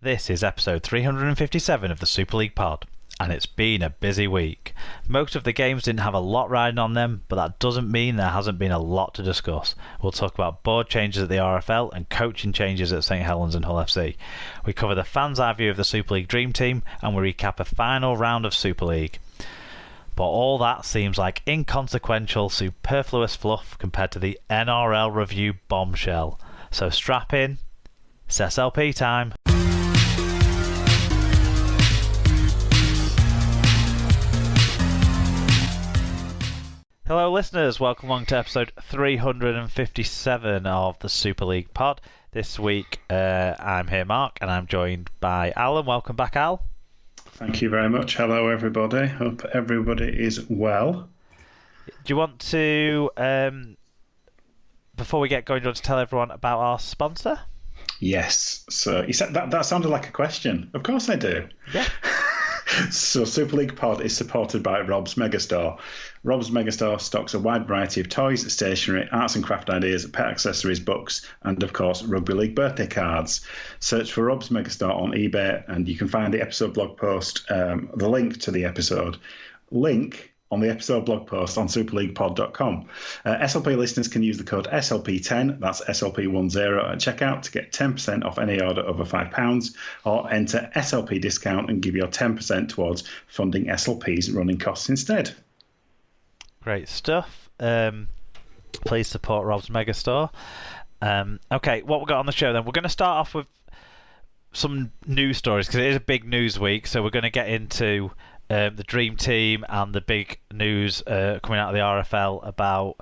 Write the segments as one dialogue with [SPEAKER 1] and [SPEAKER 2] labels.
[SPEAKER 1] This is episode 357 of the Super League Pod, and it's been a busy week. Most of the games didn't have a lot riding on them, but that doesn't mean there hasn't been a lot to discuss. We'll talk about board changes at the RFL and coaching changes at St Helens and Hull FC. We cover the fans' eye view of the Super League Dream Team, and we recap a final round of Super League. But all that seems like inconsequential, superfluous fluff compared to the NRL review bombshell. So strap in, it's SLP time. Hello listeners, welcome along to episode 357 of the Super League Pod. This week I'm here, Mark, and I'm joined by Alan. Welcome back, Al.
[SPEAKER 2] Thank you very much. Hello everybody. Hope everybody is well.
[SPEAKER 1] Do you want to, before we get going, do you want to tell everyone about our sponsor?
[SPEAKER 2] Yes. So you said that sounded like a question. Of course I do.
[SPEAKER 1] Yeah.
[SPEAKER 2] So Super League Pod is supported by Rob's Megastore. Rob's Megastore stocks a wide variety of toys, stationery, arts and craft ideas, pet accessories, books, and of course Rugby League birthday cards. Search for Rob's Megastore on eBay and you can find the episode blog post, the link to the episode. Link on the episode blog post on superleaguepod.com. SLP listeners can use the code SLP10, that's SLP10 at checkout to get 10% off any order over £5, or enter SLP discount and give your 10% towards funding SLP's running costs instead.
[SPEAKER 1] Great stuff. Please support Rob's Megastore. Okay, what we've got on the show then, we're going to start off with some news stories because it is a big news week, so we're going to get into the Dream Team and the big news coming out of the RFL about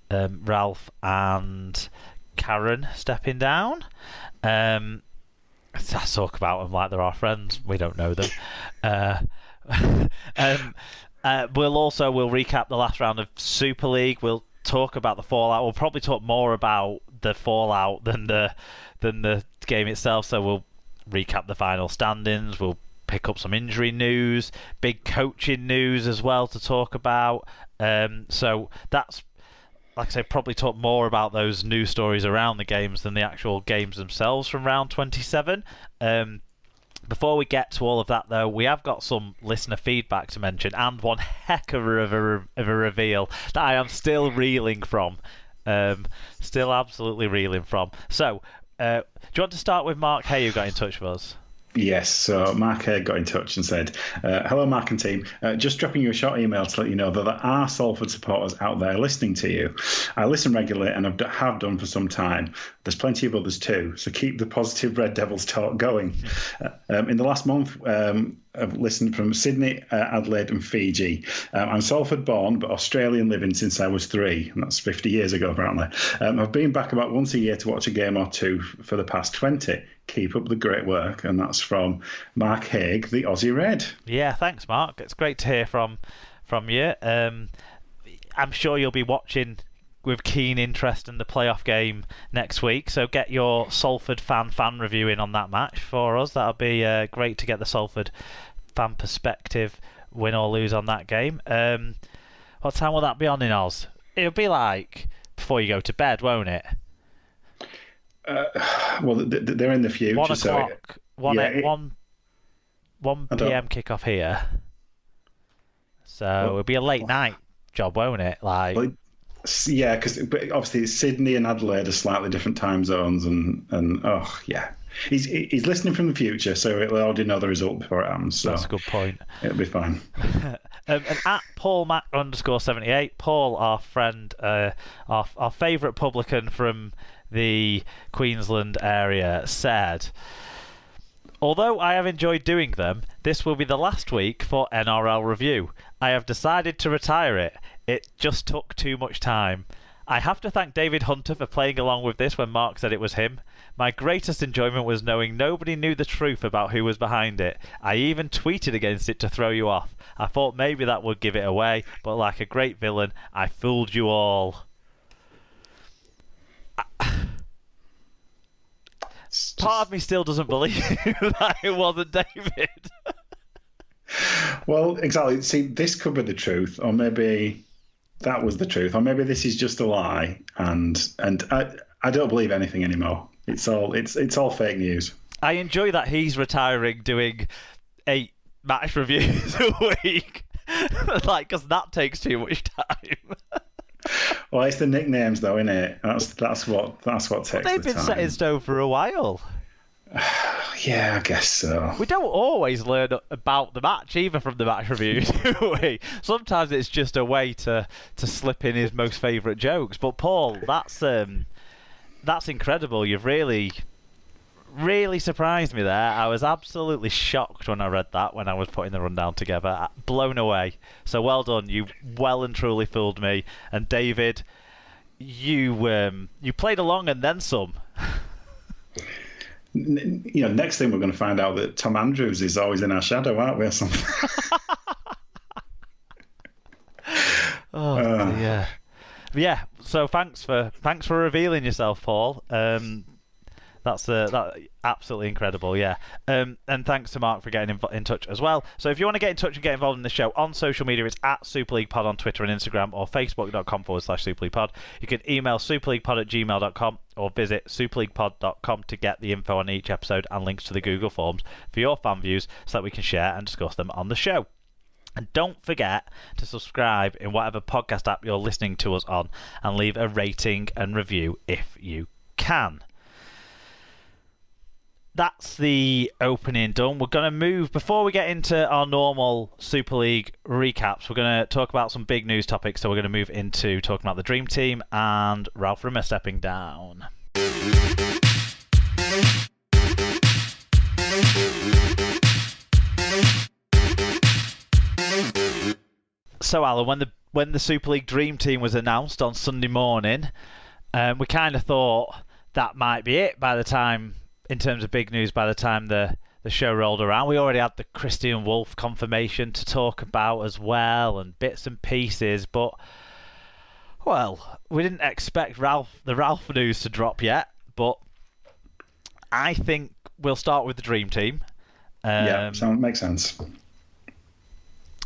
[SPEAKER 1] Ralph and Karen stepping down. I talk about them like they're our friends. We don't know them. We'll recap the last round of Super League. We'll talk about the fallout. We'll probably talk more about the fallout than the game itself. So we'll recap the final standings. We'll pick up some injury news, big coaching news as well to talk about. So that's, like I say, probably talk more about those news stories around the games than the actual games themselves from round 27. Before we get to all of that, though, we have got some listener feedback to mention and one heck of a reveal that I am still reeling from. Still absolutely reeling from. So, do you want to start with Mark Hay, who got in touch with us?
[SPEAKER 2] Yes, so Mark got in touch and said, hello Mark and team, just dropping you a short email to let you know that there are Salford supporters out there listening to you. I listen regularly and have done for some time. There's plenty of others too, so keep the positive Red Devils talk going. In the last month, I've listened from Sydney, Adelaide and Fiji. I'm Salford born but Australian living since I was 3, and that's 50 years ago apparently. I've been back about once a year to watch a game or two for the past 20. Keep up the great work. And that's from Mark Haig, the Aussie Red.
[SPEAKER 1] Yeah, thanks Mark. It's great to hear from you. I'm sure you'll be watching with keen interest in the playoff game next week, so get your Salford fan review in on that match for us. That'll be great to get the Salford fan perspective, win or lose on that game. What time will that be on in Oz? It'll be like before you go to bed, won't it?
[SPEAKER 2] Well, they're in the future.
[SPEAKER 1] 1 o'clock.
[SPEAKER 2] So
[SPEAKER 1] 1 p.m. kickoff here. So it'll be a late night job, won't it?
[SPEAKER 2] Yeah, because obviously Sydney and Adelaide are slightly different time zones, and yeah. He's listening from the future, so he'll already know the result before it happens. So
[SPEAKER 1] that's a good point.
[SPEAKER 2] It'll be fine.
[SPEAKER 1] And at PaulMac_78, Paul, our friend, our favourite publican from the Queensland area, said, although I have enjoyed doing them, this will be the last week for NRL review. I have decided to retire it. It just took too much time. I have to thank David Hunter for playing along with this when Mark said it was him. My greatest enjoyment was knowing nobody knew the truth about who was behind it. I even tweeted against it to throw you off. I thought maybe that would give it away, but like a great villain, I fooled you all. Part of me still doesn't believe that it wasn't David.
[SPEAKER 2] Well, exactly. See, this could be the truth, or maybe that was the truth, or maybe this is just a lie, and I don't believe anything anymore. It's all fake news.
[SPEAKER 1] I enjoy that he's retiring doing 8 match reviews a week. Like, because that takes too much time.
[SPEAKER 2] Well, it's the nicknames, though, isn't it? That's what takes
[SPEAKER 1] But they've
[SPEAKER 2] the
[SPEAKER 1] been set
[SPEAKER 2] time.
[SPEAKER 1] in stone for a while.
[SPEAKER 2] Yeah, I guess so.
[SPEAKER 1] We don't always learn about the match, either, from the match reviews, do we? Sometimes it's just a way to slip in his most favourite jokes. But Paul, that's incredible. You've really surprised me there. I was absolutely shocked when I read that when I was putting the rundown together. Blown away. So well done. You well and truly fooled me. And David, you played along and then some.
[SPEAKER 2] Next thing we're going to find out that Tom Andrews is always in our shadow, aren't we, or something?
[SPEAKER 1] Oh dear. Yeah. So thanks for revealing yourself, Paul. That's absolutely incredible, yeah. And thanks to Mark for getting in touch as well. So if you want to get in touch and get involved in the show on social media, it's at Super League Pod on Twitter and Instagram, or facebook.com/Super League Pod. You can email superleaguepod@gmail.com or visit superleaguepod.com to get the info on each episode and links to the Google Forms for your fan views so that we can share and discuss them on the show. And don't forget to subscribe in whatever podcast app you're listening to us on and leave a rating and review if you can. That's the opening done. We're going to move, before we get into our normal Super League recaps, we're going to talk about some big news topics. So we're going to move into talking about the Dream Team and Ralph Rimmer stepping down. So Alan, when the Super League Dream Team was announced on Sunday morning, we kind of thought that might be it by the time, in terms of big news, by the time the show rolled around. We already had the Christian Wolf confirmation to talk about as well, and bits and pieces, but, well, we didn't expect the Ralph news to drop yet, but I think we'll start with the Dream Team.
[SPEAKER 2] Makes sense.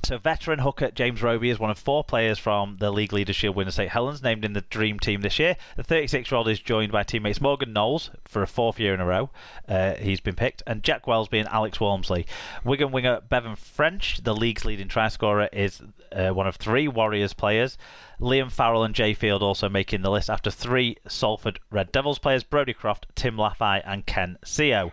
[SPEAKER 1] So veteran hooker James Roby is one of 4 players from the League Leaders Shield winner St Helens named in the Dream Team this year. The 36-year-old is joined by teammates Morgan Knowles for a 4th year in a row. He's been picked. And Jack Wellesby and Alex Walmsley. Wigan winger Bevan French, the league's leading try scorer, is one of 3 Warriors players. Liam Farrell and Jay Field also making the list after 3 Salford Red Devils players, Brodie Croft, Tim Laffey and Ken Seo.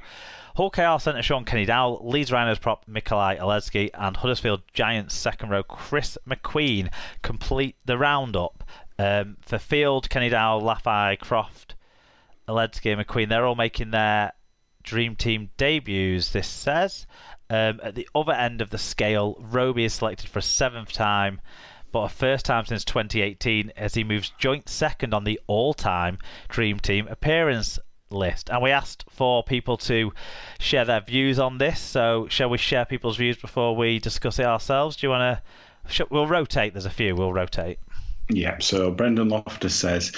[SPEAKER 1] Hull KR centre Sean Kenny-Dowell, Leeds Rhinos prop Mikolaj Aledzki and Huddersfield Giants second row Chris McQueen complete the roundup. For Field, Kenny-Dowell, Laffey, Croft, Aledzki and McQueen, they're all making their Dream Team debuts, this says. At the other end of the scale, Roby is selected for a 7th time, but a first time since 2018 as he moves joint second on the all-time Dream Team appearance list. And we asked for people to share their views on this, so shall we share people's views before we discuss it ourselves? Do you want to... We'll rotate, there's a few, we'll rotate.
[SPEAKER 2] Yeah, so Brendan Loftus says,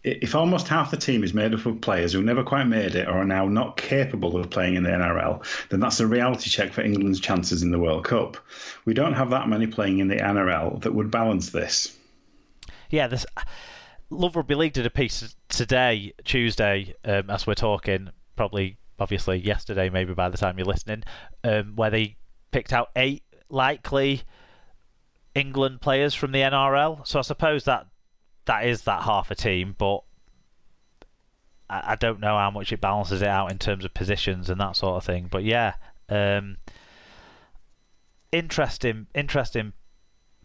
[SPEAKER 2] if almost half the team is made up of players who never quite made it or are now not capable of playing in the NRL, then that's a reality check for England's chances in the World Cup. We don't have that many playing in the NRL that would balance this.
[SPEAKER 1] Yeah, this... Love Rugby League did a piece today, Tuesday, as we're talking, probably, obviously, yesterday, maybe by the time you're listening, where they picked out 8 likely England players from the NRL. So I suppose that is that half a team, but I don't know how much it balances it out in terms of positions and that sort of thing. But yeah, interesting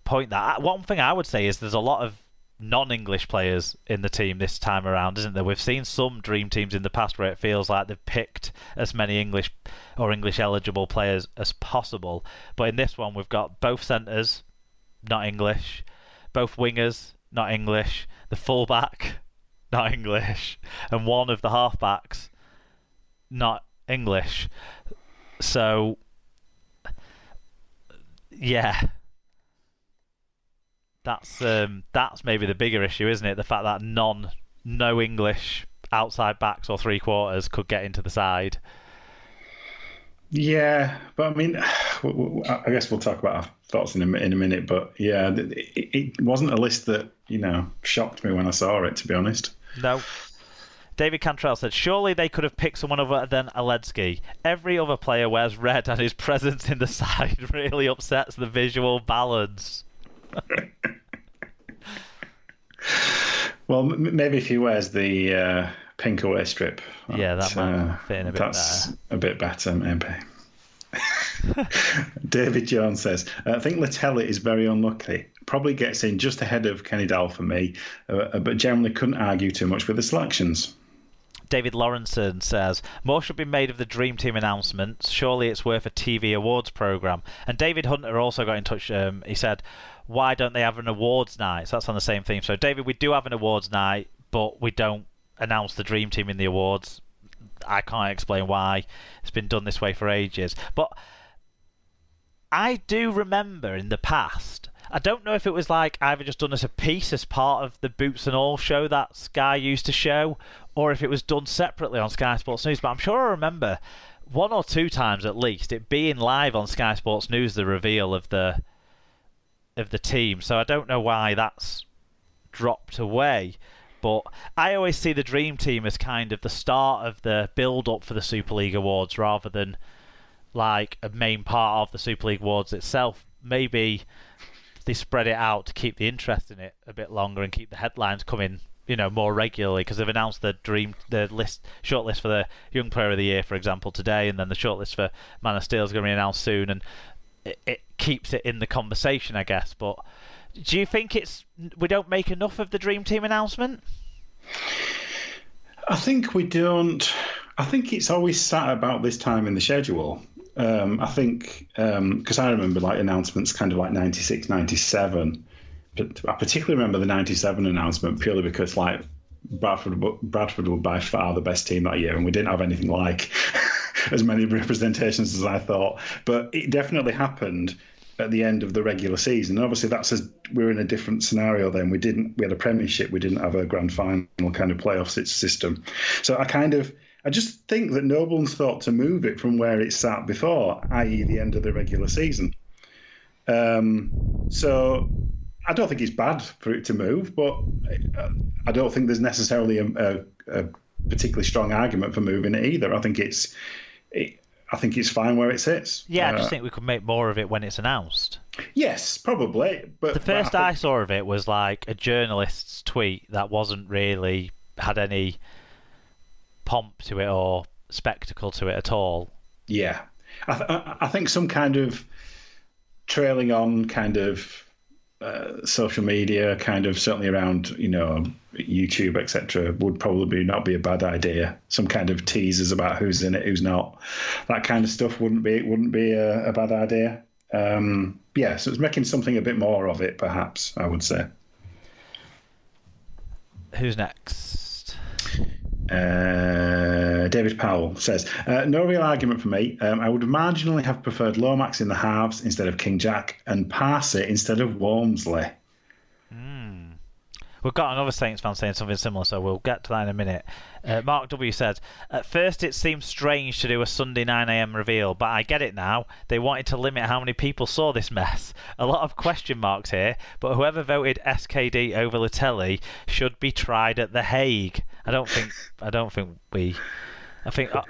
[SPEAKER 1] point. That one thing I would say is there's a lot of non-English players in the team this time around, isn't there? We've seen some Dream Teams in the past where it feels like they've picked as many English or English eligible players as possible, but in this one we've got both centres not English, both wingers not English, the fullback not English, and one of the halfbacks not English. So yeah, that's maybe the bigger issue, isn't it? The fact that no English outside backs or 3/4 could get into the side.
[SPEAKER 2] Yeah, but I mean, I guess we'll talk about our thoughts in a minute. But yeah, it wasn't a list that shocked me when I saw it, to be honest.
[SPEAKER 1] No, David Cantrell said, surely they could have picked someone other than Aledzki. Every other player wears red and his presence in the side really upsets the visual balance.
[SPEAKER 2] Well, maybe if he wears the pink away strip.
[SPEAKER 1] Yeah, that might fit in a bit better.
[SPEAKER 2] That's a bit better, maybe. David Jones says, I think Latelli is very unlucky. Probably gets in just ahead of Kenny Dal for me, but generally couldn't argue too much with the selections.
[SPEAKER 1] David Lawrenson says, more should be made of the Dream Team announcements. Surely it's worth a TV awards programme. And David Hunter also got in touch. He said, why don't they have an awards night? So that's on the same theme. So, David, we do have an awards night, but we don't announce the Dream Team in the awards. I can't explain why. It's been done this way for ages. But I do remember in the past, I don't know if it was like either just done as a piece as part of the Boots and All show that Sky used to show, or if it was done separately on Sky Sports News. But I'm sure I remember one or two times at least it being live on Sky Sports News, the reveal of the team. So I don't know why that's dropped away. But I always see the Dream Team as kind of the start of the build-up for the Super League Awards rather than like a main part of the Super League Awards itself. Maybe they spread it out to keep the interest in it a bit longer and keep the headlines coming, more regularly, because they've announced the shortlist for the Young Player of the Year, for example, today, and then the shortlist for Man of Steel is going to be announced soon, and it keeps it in the conversation, I guess. But do you think we don't make enough of the Dream Team announcement?
[SPEAKER 2] I think we don't. I think it's always sat about this time in the schedule. I think because I remember like announcements kind of like 96, 97. But I particularly remember the 97 announcement purely because like Bradford were by far the best team that year, and we didn't have anything like as many representations as I thought. But it definitely happened at the end of the regular season. And obviously we're in a different scenario then. We had a Premiership, we didn't have a grand final kind of playoff system. So I just think that no one's thought to move it from where it sat before, i.e. the end of the regular season. So I don't think it's bad for it to move, but I don't think there's necessarily a particularly strong argument for moving it either. I think it's fine where it sits.
[SPEAKER 1] Yeah, I just think we could make more of it when it's announced.
[SPEAKER 2] Yes, probably. But
[SPEAKER 1] the first I saw of it was like a journalist's tweet that wasn't really had any pomp to it or spectacle to it at all. Yeah,
[SPEAKER 2] I think some kind of trailing on kind of social media, kind of certainly around YouTube, etc., would probably not be a bad idea. Some kind of teasers about who's in it, who's not. That kind of stuff wouldn't be a bad idea. So it's making something a bit more of it, perhaps, I would say.
[SPEAKER 1] Who's next?
[SPEAKER 2] David Powell says, no real argument for me. I would marginally have preferred Lomax in the halves instead of King Jack and Parsi instead of Walmsley.
[SPEAKER 1] We've got another Saints fan saying something similar, so we'll get to that in a minute. Mark W. said, at first it seemed strange to do a Sunday 9am reveal, but I get it now. They wanted to limit how many people saw this mess. A lot of question marks here, but whoever voted SKD over Latelli should be tried at The Hague. I think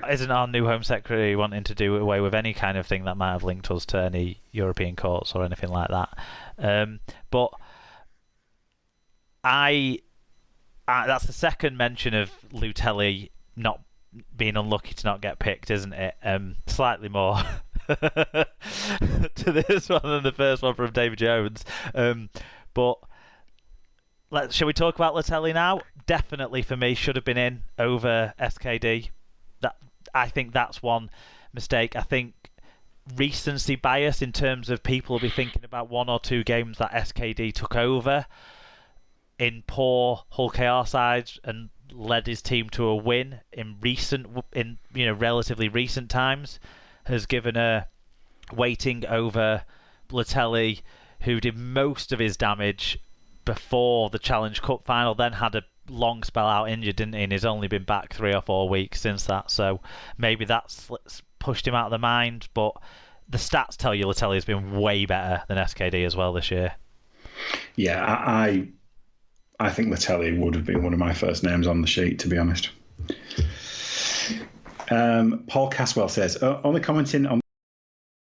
[SPEAKER 1] isn't our new Home Secretary wanting to do away with any kind of thing that might have linked us to any European courts or anything like that? But that's the second mention of Latelli not being unlucky to not get picked, isn't it? Slightly more to this one than the first one from David Jones. But shall we talk about Latelli now? Definitely for me should have been in over SKD. I think that's one mistake. I think recency bias in terms of people will be thinking about one or two games that SKD took over in poor Hull KR sides and led his team to a win in relatively recent times has given a weighting over Latelli, who did most of his damage before the Challenge Cup final, then had a long spell out injured, didn't he? And he's only been back 3 or 4 weeks since that, so maybe that's pushed him out of the mind. But the stats tell you Latelli has been way better than SKD as well this year.
[SPEAKER 2] Yeah, I think Latelli would have been one of my first names on the sheet, to be honest. Paul Caswell says, only commenting on